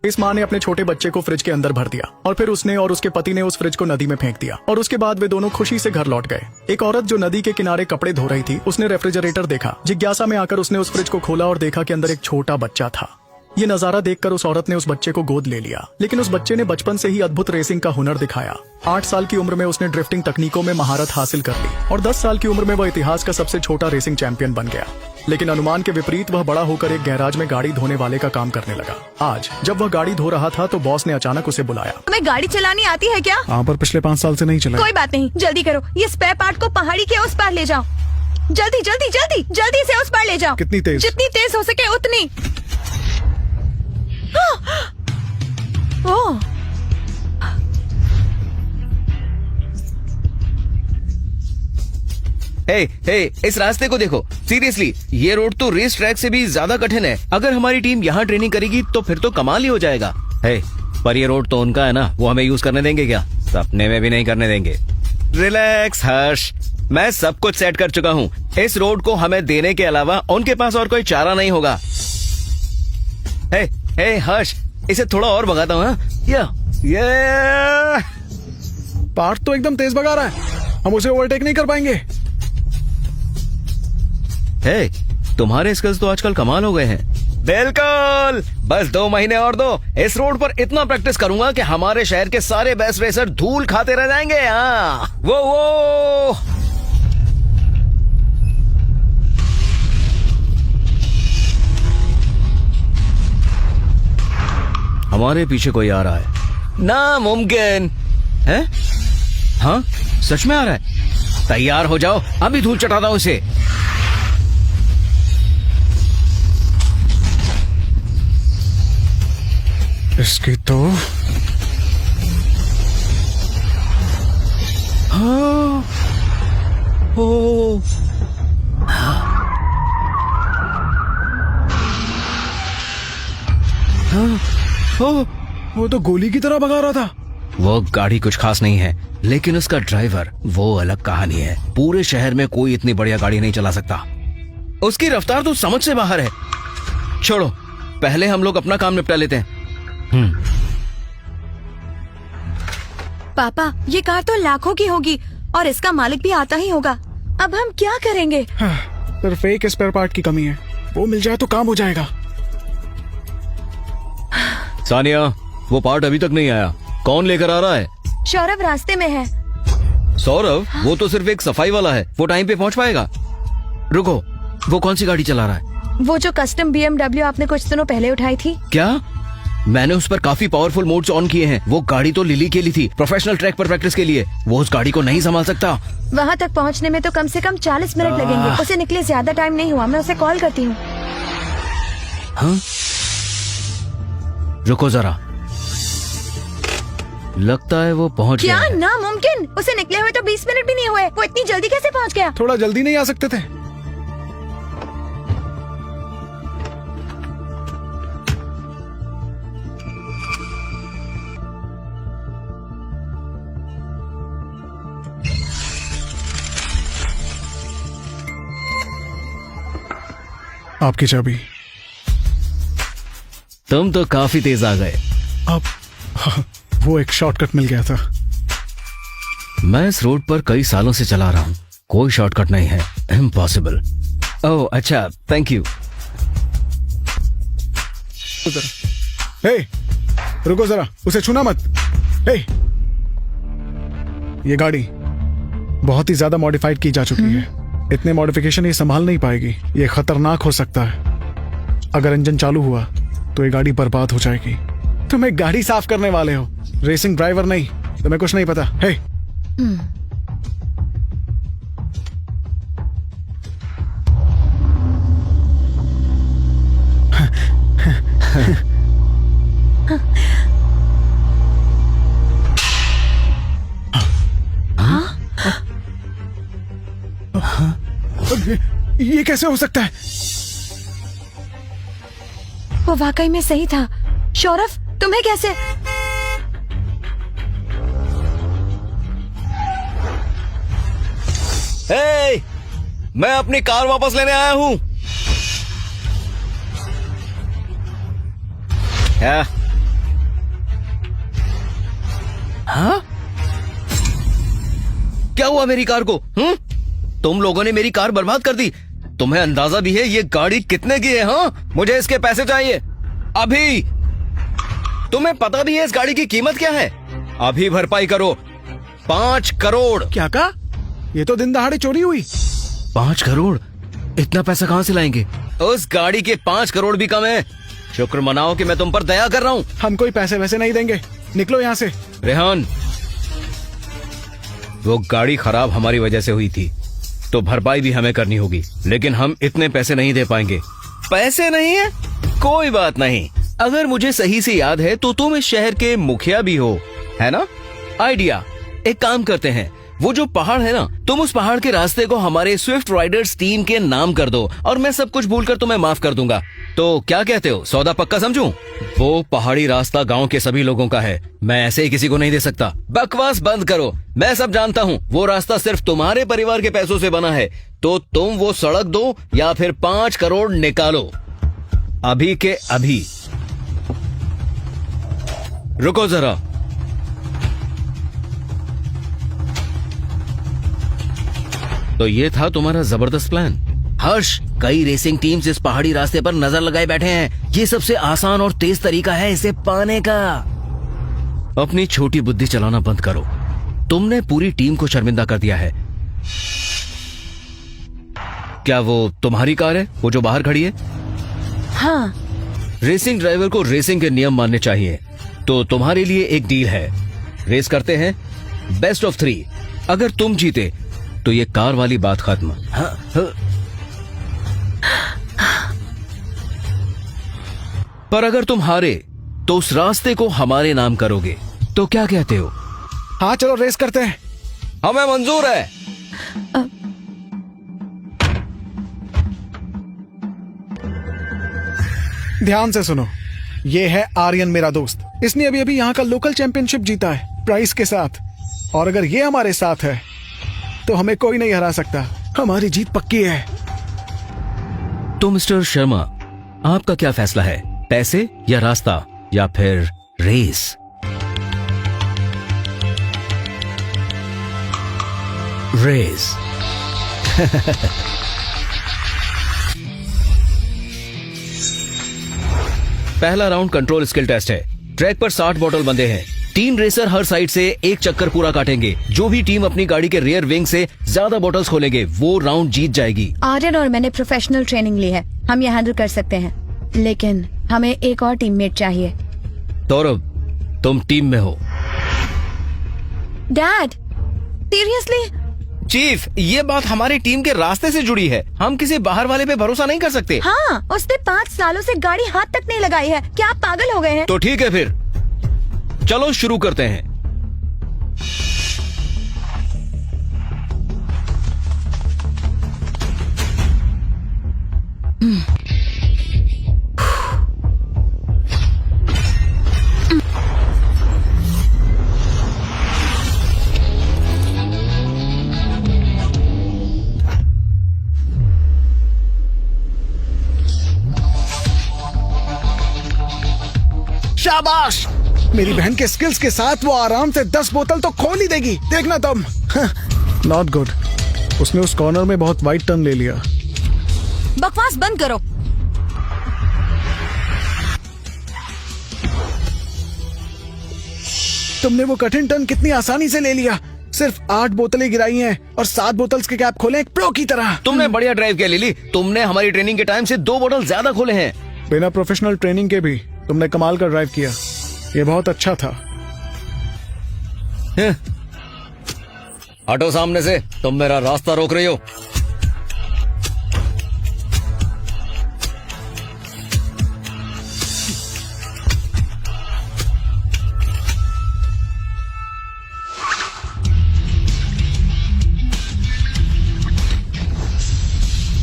इस माँ ने अपने छोटे बच्चे को फ्रिज के अंदर भर दिया और फिर उसने और उसके पति ने उस फ्रिज को नदी में फेंक दिया और उसके बाद वे दोनों खुशी से घर लौट गए। एक औरत जो नदी के किनारे कपड़े धो रही थी, उसने रेफ्रिजरेटर देखा। जिज्ञासा में आकर उसने उस फ्रिज को खोला और देखा कि अंदर एक छोटा बच्चा था। ये नजारा देखकर उस औरत ने उस बच्चे को गोद ले लिया, लेकिन उस बच्चे ने बचपन से ही अद्भुत रेसिंग का हुनर दिखाया। 8 साल की उम्र में उसने ड्रिफ्टिंग तकनीकों में महारत हासिल कर ली और 10 साल की उम्र में वह इतिहास का सबसे छोटा रेसिंग चैंपियन बन गया। लेकिन अनुमान के विपरीत वह बड़ा होकर एक गैराज में गाड़ी धोने वाले का काम करने लगा। आज जब वह गाड़ी धो रहा था तो बॉस ने अचानक उसे बुलाया। तुम्हें गाड़ी चलानी आती है क्या? हाँ, पर पिछले 5 साल से नहीं चला। कोई बात नहीं, जल्दी करो, ये स्पेयर पार्ट को पहाड़ी के उस पार ले जाओ। जल्दी जल्दी जल्दी जल्दी से उस पार ले जाओ। कितनी तेज? जितनी तेज हो सके उतनी। ओह, हे, इस रास्ते को देखो। सीरियसली, ये रोड तो रेस ट्रैक से भी ज्यादा कठिन है। अगर हमारी टीम यहाँ ट्रेनिंग करेगी तो फिर तो कमाल ही हो जाएगा। हे, पर ये रोड तो उनका है ना, वो हमें यूज करने देंगे क्या? सपने में भी नहीं करने देंगे। रिलैक्स हर्ष, मैं सब कुछ सेट कर चुका हूँ। इस रोड को हमें देने के अलावा उनके पास और कोई चारा नहीं होगा। हे हर्ष, इसे थोड़ा और भगाता हूँ। ये पार्ट तो एकदम तेज भगा रहा है, हम उसे ओवरटेक नहीं कर पाएंगे। हे, तुम्हारे स्किल्स तो आजकल कमाल हो गए हैं। बिल्कुल, बस 2 महीने और दो। इस रोड पर इतना प्रैक्टिस करूंगा कि हमारे शहर के सारे बेस्ट रेसर धूल खाते रह जाएंगे। हाँ, वो हमारे पीछे कोई आ रहा है। नामुमकिन है? हाँ, सच में आ रहा है। तैयार हो जाओ, अभी धूल चटाता हूं उसे। इसकी तो हाँ, ओ, हाँ, वो तो गोली की तरह भगा रहा था। वो गाड़ी कुछ खास नहीं है, लेकिन उसका ड्राइवर वो अलग कहानी है। पूरे शहर में कोई इतनी बढ़िया गाड़ी नहीं चला सकता। उसकी रफ्तार तो समझ से बाहर है। छोड़ो, पहले हम लोग अपना काम निपटा लेते हैं। पापा, ये कार तो लाखों की होगी और इसका मालिक भी आता ही होगा। अब हम क्या करेंगे? सिर्फ एक स्पेयर पार्ट की कमी है, वो मिल जाए तो काम हो जाएगा। सानिया, वो पार्ट अभी तक नहीं आया। कौन लेकर आ रहा है? सौरभ रास्ते में है। सौरभ? वो तो सिर्फ एक सफाई वाला है, वो टाइम पे पहुंच पाएगा। रुको, वो कौन सी गाड़ी चला रहा है? वो जो कस्टम BMW आपने कुछ दिनों पहले उठाई थी। क्या? मैंने उस पर काफी पावरफुल मोड्स ऑन किए हैं। वो गाड़ी तो लिली के लिए थी, प्रोफेशनल ट्रैक पर प्रैक्टिस के लिए। वो उस गाड़ी को नहीं संभाल सकता। वहाँ तक पहुँचने में तो कम से कम 40 मिनट लगेंगे। उसे निकले ज्यादा टाइम नहीं हुआ, मैं उसे कॉल करती हूँ। हाँ? रुको जरा, लगता है वो पहुंच गया क्या? है। नामुमकिन, उसे निकले हुए तो 20 मिनट भी नहीं हुए। वो इतनी जल्दी कैसे पहुँच गया? थोड़ा जल्दी नहीं आ सकते थे? आपकी चाबी। तुम तो काफी तेज आ गए। अब वो एक शॉर्टकट मिल गया था। मैं इस रोड पर कई सालों से चला रहा हूँ, कोई शॉर्टकट नहीं है। इम्पॉसिबल। ओह अच्छा, थैंक यू। हे, रुको जरा, उसे छूना मत। हे, ये गाड़ी बहुत ही ज्यादा मॉडिफाइड की जा चुकी है। इतने मॉडिफिकेशन ये संभाल नहीं पाएगी। ये खतरनाक हो सकता है। अगर इंजन चालू हुआ तो ये गाड़ी बर्बाद हो जाएगी। तुम एक गाड़ी साफ करने वाले हो, रेसिंग ड्राइवर नहीं। तुम्हें कुछ नहीं पता। हे, ये कैसे हो सकता है? वो वाकई में सही था। सौरभ, तुम्हें कैसे? हे, मैं अपनी कार वापस लेने आया हूँ। हाँ? क्या हुआ मेरी कार को? तुम लोगों ने मेरी कार बर्बाद कर दी। तुम्हें अंदाजा भी है ये गाड़ी कितने की है? हाँ, मुझे इसके पैसे चाहिए अभी। तुम्हें पता भी है इस गाड़ी की कीमत क्या है? अभी भरपाई करो। 5 करोड़। क्या कहा? ये तो दिन दहाड़े चोरी हुई। 5 करोड़? इतना पैसा कहाँ से लाएंगे? उस गाड़ी के 5 करोड़ भी कम है। शुक्र मनाओ कि मैं तुम पर दया कर रहा हूँ। हम कोई पैसे वैसे नहीं देंगे, निकलो यहाँ से। रेहान, वो गाड़ी खराब हमारी वजह से हुई थी, तो भरपाई भी हमें करनी होगी, लेकिन हम इतने पैसे नहीं दे पाएंगे। पैसे नहीं है? कोई बात नहीं। अगर मुझे सही से याद है तो तुम इस शहर के मुखिया भी हो, है ना? आइडिया, एक काम करते हैं, वो जो पहाड़ है ना, तुम उस पहाड़ के रास्ते को हमारे स्विफ्ट राइडर्स टीम के नाम कर दो और मैं सब कुछ भूलकर तुम्हें माफ कर दूंगा। तो क्या कहते हो, सौदा पक्का समझूं? वो पहाड़ी रास्ता गांव के सभी लोगों का है, मैं ऐसे ही किसी को नहीं दे सकता। बकवास बंद करो, मैं सब जानता हूँ। वो रास्ता सिर्फ तुम्हारे परिवार के पैसों से बना है, तो तुम वो सड़क दो या फिर 5 करोड़ निकालो अभी के अभी। रुको जरा, तो ये था तुम्हारा जबरदस्त प्लान। हर्ष, कई रेसिंग टीम्स इस पहाड़ी रास्ते पर नजर लगाए बैठे हैं। ये सबसे आसान और तेज तरीका है इसे पाने का। अपनी छोटी बुद्धि चलाना बंद करो। तुमने पूरी टीम को शर्मिंदा कर दिया है। क्या वो तुम्हारी कार है, वो जो बाहर खड़ी है? हाँ। रेसिंग ड्राइवर को रेसिंग के नियम मानने चाहिए। तो तुम्हारे लिए एक डील है, रेस करते हैं बेस्ट ऑफ 3। अगर तुम जीते तो ये कार वाली बात खत्म। पर अगर तुम हारे तो उस रास्ते को हमारे नाम करोगे। तो क्या कहते हो? हाँ चलो रेस करते हैं। हमें मंजूर है। ध्यान से सुनो, ये है आर्यन, मेरा दोस्त। इसने अभी अभी यहाँ का लोकल चैंपियनशिप जीता है प्राइस के साथ, और अगर ये हमारे साथ है तो हमें कोई नहीं हरा सकता। हमारी जीत पक्की है। तो मिस्टर शर्मा, आपका क्या फैसला है? पैसे या रास्ता या फिर रेस? रेस। पहला राउंड कंट्रोल स्किल टेस्ट है। ट्रैक पर 60 बॉटल बंधे हैं। 3 रेसर हर साइड से एक चक्कर पूरा काटेंगे। जो भी टीम अपनी गाड़ी के रियर विंग से ज्यादा बॉटल्स खोलेंगे वो राउंड जीत जाएगी। आर्यन और मैंने प्रोफेशनल ट्रेनिंग ली है, हम ये हैंडल कर सकते हैं, लेकिन हमें एक और टीममेट चाहिए। सौरभ, तुम टीम में हो। Dad, seriously? चीफ, ये बात हमारी टीम के रास्ते से जुड़ी है। हम किसी बाहर वाले पे भरोसा नहीं कर सकते। हाँ, उसने 5 सालों से गाड़ी हाथ तक नहीं लगाई है। क्या आप पागल हो गए हैं? तो ठीक है फिर, चलो शुरू करते हैं। शाबाश! मेरी बहन के स्किल्स के साथ वो आराम से 10 बोतल तो खोल ही देगी, देखना तुम। Not good. उसने उस कॉर्नर में बहुत वाइड टर्न ले लिया। बकवास बंद करो। तुमने वो कठिन टर्न कितनी आसानी से ले लिया। सिर्फ 8 बोतलें गिराई हैं और 7 बोतल्स के कैप खोले एक प्रो की तरह। तुमने बढ़िया ड्राइव किया लिली। तुमने हमारी ट्रेनिंग के टाइम से 2 बोतल ज्यादा खोले हैं। बिना प्रोफेशनल ट्रेनिंग के भी तुमने कमाल का ड्राइव किया। ये बहुत अच्छा था। हटो सामने से, तुम मेरा रास्ता रोक रही हो।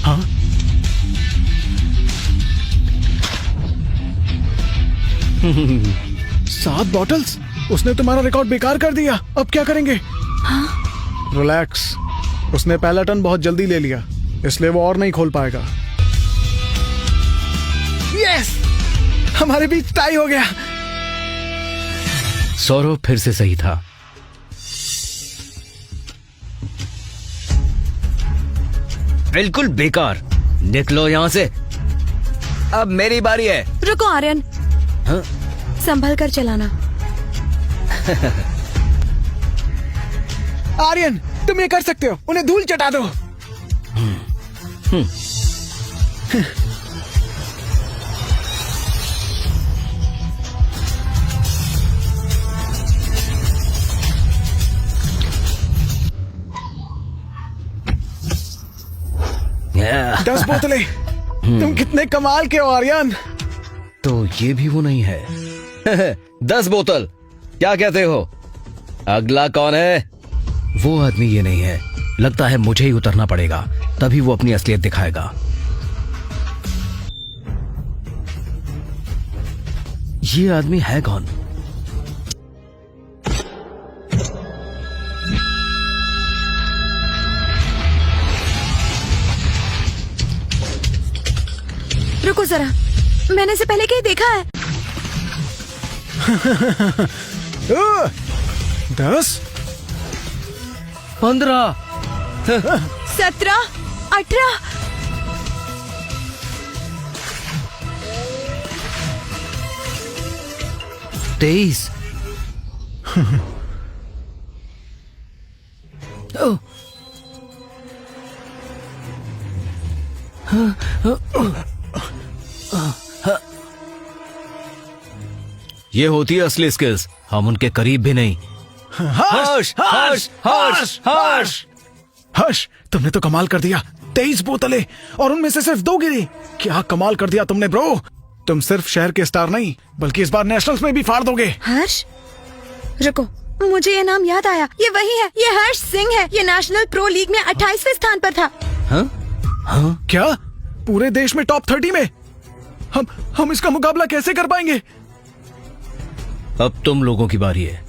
हाँ? 7 बॉटल्स? उसने तुम्हारा रिकॉर्ड बेकार कर दिया। अब क्या करेंगे? रिलैक्स, उसने पहला टर्न बहुत जल्दी ले लिया, इसलिए वो और नहीं खोल पाएगा। यस! हमारे बीच टाई हो गया। सौरभ फिर से सही था। बिल्कुल बेकार। निकलो यहाँ से। अब मेरी बारी है। रुको आर्यन, हाँ? संभल कर चलाना। आर्यन, तुम ये कर सकते हो, उन्हें धूल चटा दो। Yeah. 10 बोतलें। तुम कितने कमाल के हो आर्यन। तो ये भी वो नहीं है। 10 बोतल, क्या कहते हो? अगला कौन है? वो आदमी ये नहीं है। लगता है मुझे ही उतरना पड़ेगा, तभी वो अपनी असलियत दिखाएगा। ये आदमी है कौन? रुको जरा, मैंने इसे पहले कहीं देखा है। 10, 15, 17, 18। 23। ओह, ये होती है असली स्किल्स। हम उनके करीब भी नहीं। हर्ष, हर्ष, हर्ष, हर्ष। हर्ष, तुमने तो कमाल कर दिया। 23 बोतलें और उनमें से सिर्फ 2 गिरी। क्या कमाल कर दिया तुमने ब्रो। तुम सिर्फ शहर के स्टार नहीं, बल्कि इस बार नेशनल्स में भी फाड़ दोगे। हर्ष, रुको, मुझे ये नाम याद आया। ये वही है, ये हर्ष सिंह है। ये नेशनल प्रो लीग में 28वें स्थान पर था। हाँ? हाँ? क्या पूरे देश में टॉप 30 में? हम इसका मुकाबला कैसे कर पाएंगे? अब तुम लोगों की बारी है।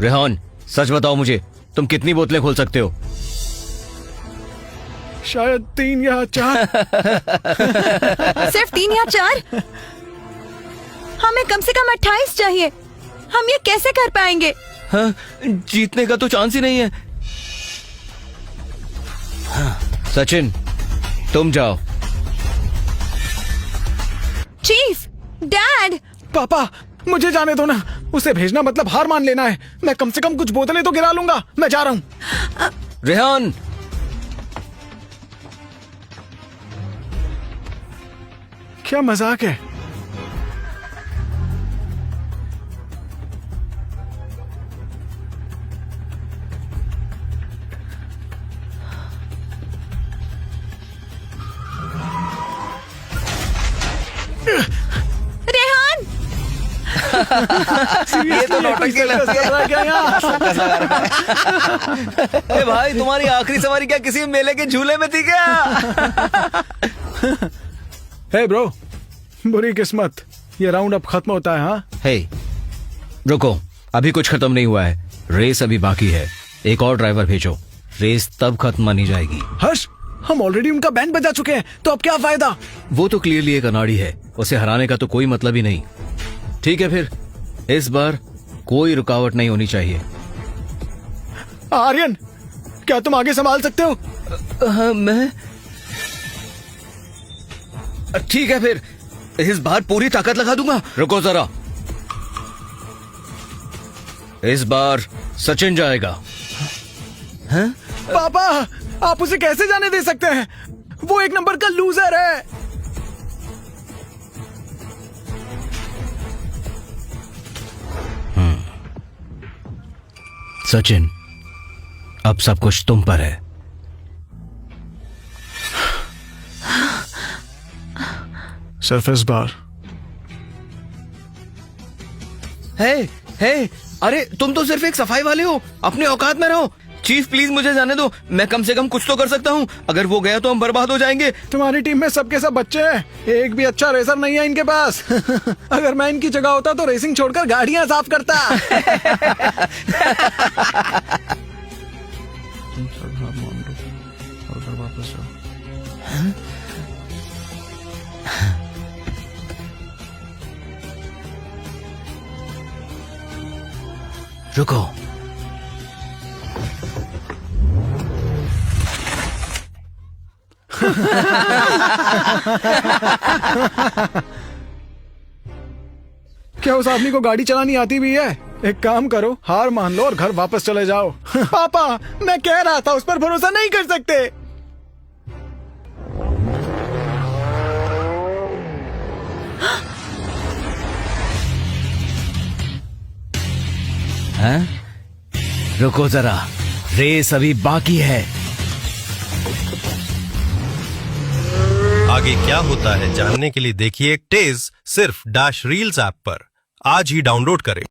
रेहान, सच बताओ मुझे, तुम कितनी बोतलें खोल सकते हो? शायद 3 या 4। सिर्फ 3 या 4? हमें कम से कम 28 चाहिए। हम ये कैसे कर पाएंगे? हाँ, जीतने का तो चांस ही नहीं है। हाँ, सचिन, तुम जाओ। Chief, dad. पापा, मुझे जाने दो ना। उसे भेजना मतलब हार मान लेना है। मैं कम से कम कुछ बोतलें तो गिरा लूंगा। मैं जा रहा हूँ। रेहान, क्या मजाक है। रेहान, ये तो नौटंकी लग रहा है। क्या यहाँ? ए भाई, तुम्हारी आखिरी सवारी क्या किसी मेले के झूले में थी क्या? हे ब्रो, बुरी किस्मत, ये राउंड अप खत्म होता है। हाँ, हे, रुको, अभी कुछ खत्म नहीं हुआ है। रेस अभी बाकी है। एक और ड्राइवर भेजो। रेस तब खत्म मानी जाएगी। हर्ष, हम ऑलरेडी उनका बैंड बजा चुके हैं, तो अब क्या फायदा? वो तो क्लियरली एक अनाड़ी है। उसे हराने का तो कोई मतलब ही नहीं। ठीक है फिर, इस बार कोई रुकावट नहीं होनी चाहिए। आर्यन, क्या तुम आगे संभाल सकते हो? मैं ठीक है फिर, इस बार पूरी ताकत लगा दूंगा। रुको जरा, इस बार सचिन जाएगा। हैं? पापा, आप उसे कैसे जाने दे सकते हैं? वो एक नंबर का लूजर है। सचिन, अब सब कुछ तुम पर है। सिर्फ इस बार। हे, अरे तुम तो सिर्फ एक सफाई वाले हो। अपने औकात में रहो। चीफ प्लीज मुझे जाने दो। मैं कम से कम कुछ तो कर सकता हूँ। अगर वो गया तो हम बर्बाद हो जाएंगे। तुम्हारी टीम में सबके सब बच्चे हैं। एक भी अच्छा रेसर नहीं है इनके पास। अगर मैं इनकी जगह होता तो रेसिंग छोड़कर गाड़ियां साफ करता। रुको, क्या उस आदमी को गाड़ी चलानी आती भी है? एक काम करो, हार मान लो और घर वापस चले जाओ। पापा, मैं कह रहा था उस पर भरोसा नहीं कर सकते। हैं? रुको जरा, रेस अभी बाकी है। आगे क्या होता है जानने के लिए देखिए टेज सिर्फ डैश रील्स ऐप पर। आज ही डाउनलोड करें।